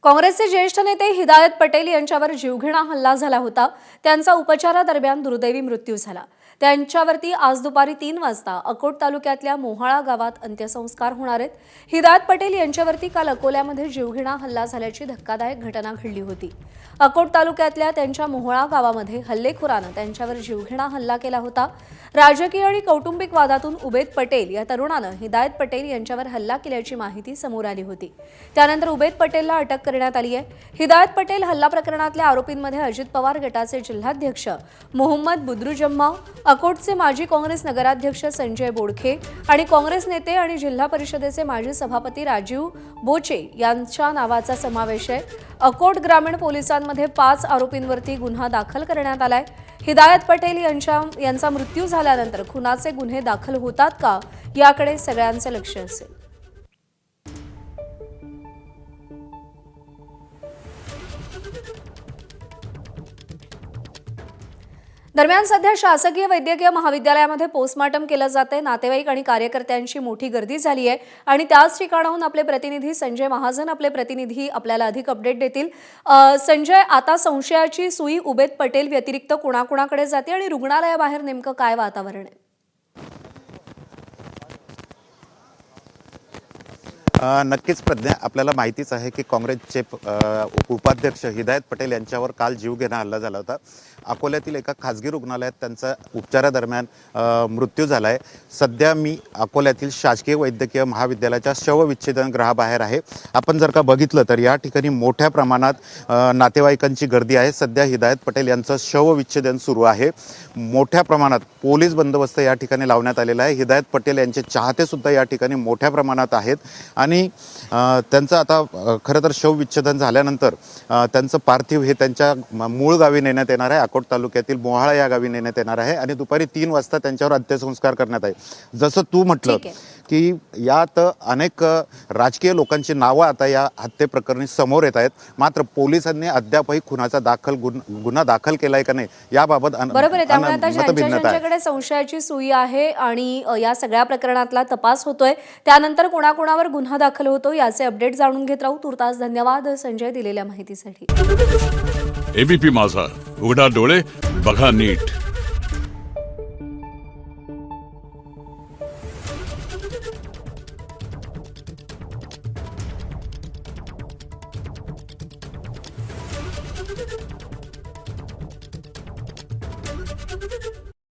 काँग्रेसचे ज्येष्ठ नेते हिदायत पटेल यांच्यावर जीवघेणा हल्ला झाला होता। त्यांचा उपचारादरम्यान दुर्दैवी मृत्यू झाला। त्यांच्यावरती आज दुपारी 3 वाजता अकोट तालुक्यातल्या मोहाळा गावात अंत्यसंस्कार होणार आहेत। हिदायत पटेल यांच्यावरती काल अकोल्यामध्ये जीवघेणा हल्ला झाल्याची धक्कादायक घटना घडली होती। अकोट तालुक्यातल्या त्यांच्या मोहाळा गावामध्ये हल्लेखोरानं त्यांच्यावर जीवघेणा हल्ला केला होता। राजकीय आणि कौटुंबिक वादातून उबेद पटेल या तरुणानं हिदायत पटेल यांच्यावर हल्ला केल्याची माहिती समोर आली होती। त्यानंतर उबेद पटेलला अटक करण्यात आली आहे। हिदायत पटेल हल्ला प्रकरणातल्या आरोपींमध्ये अजित पवार गटाचे जिल्हाध्यक्ष मोहम्मद बुद्रुजम्मा, अकोटचे माजी काँग्रेस नगराध्यक्ष संजय बोडखे आणि काँग्रेस नेते आणि जिल्हा परिषदेचे माजी सभापती राजीव बोचे यांच्या नावाचा समावेश आहे। अकोट ग्रामीण पोलिसांमध्ये 5 आरोपींवरती गुन्हा दाखल करण्यात आलाय। हिदायत पटेल यांचा मृत्यू झाल्यानंतर खुनाचे गुन्हे दाखल होतात का याकडे सगळ्यांचे लक्ष असेल। दरम्यान सध्या शासकीय वैद्यकीय महाविद्यालयामध्ये पोस्टमार्टम केलं जाते। नातेवाईक आणि कार्यकर्त्यांची मोठी गर्दी झाली आहे आणि त्याच ठिकाणाहून आपले प्रतिनिधी संजय महाजन आपल्याला अधिक अपडेट देतील। संजय, आता संशयाची सुई उबेद पटेल व्यतिरिक्त कोणाकोणाकडे जाते आणि रुग्णालयाबाहेर नेमकं काय वातावरण आहे? नक्कीच प्रज्ञा, आपल्याला माहितीच आहे की काँग्रेसचे उपाध्यक्ष हिदायत पटेल यांच्यावर काल जीवघेणा हल्ला झाला होता। अकोल्यातील एका खाजगी रुग्णालयात त्यांचा उपचारादरम्यान मृत्यू झाला आहे। सध्या मी अकोल्यातील शासकीय वैद्यकीय महाविद्यालयाच्या शवविच्छेदन गृहाबाहेर आहे। आपण जर का बघितलं तर या ठिकाणी मोठ्या प्रमाणात नातेवाईकांची गर्दी आहे। सध्या हिदायत पटेल यांचं शवविच्छेदन सुरू आहे। मोठ्या प्रमाणात पोलीस बंदोबस्त या ठिकाणी लावण्यात आलेला आहे। हिदायत पटेल यांचे चाहते सुद्धा या ठिकाणी मोठ्या प्रमाणात आहेत आणि त्यांचं आता खरं तर शवविच्छेदन झाल्यानंतर त्यांचं पार्थिव हे त्यांच्या मूळ गावी नेण्यात येणार आहे। अकोट तालुक्यातील मोहाळा या गावी नेण्यात येणार आहे आणि दुपारी 3 वाजता त्यांच्यावर अंत्यसंस्कार करण्यात आहे। जसं तू म्हटलं की यात अनेक राजकीय लोकांची नावं आता या हत्येप्रकरणी समोर येत आहेत, मात्र पोलिसांनी अद्यापही खुनाचा गुन्हा दाखल केलाय का नाही याबाबत बरोबर आहे। त्यामुळे आता ज्यांच्याकडे संशयाची सुई आहे आणि या सगळ्या प्रकरणातला तपास होतोय, त्यानंतर कोणाकोणावर गुन्हा दाखल होतो याचे अपडेट जाणून घेत राहू। तुर्तास धन्यवाद संजय दिलेल्या माहितीसाठी। एबीपी माझा, उघडा डोळे बघा नीट।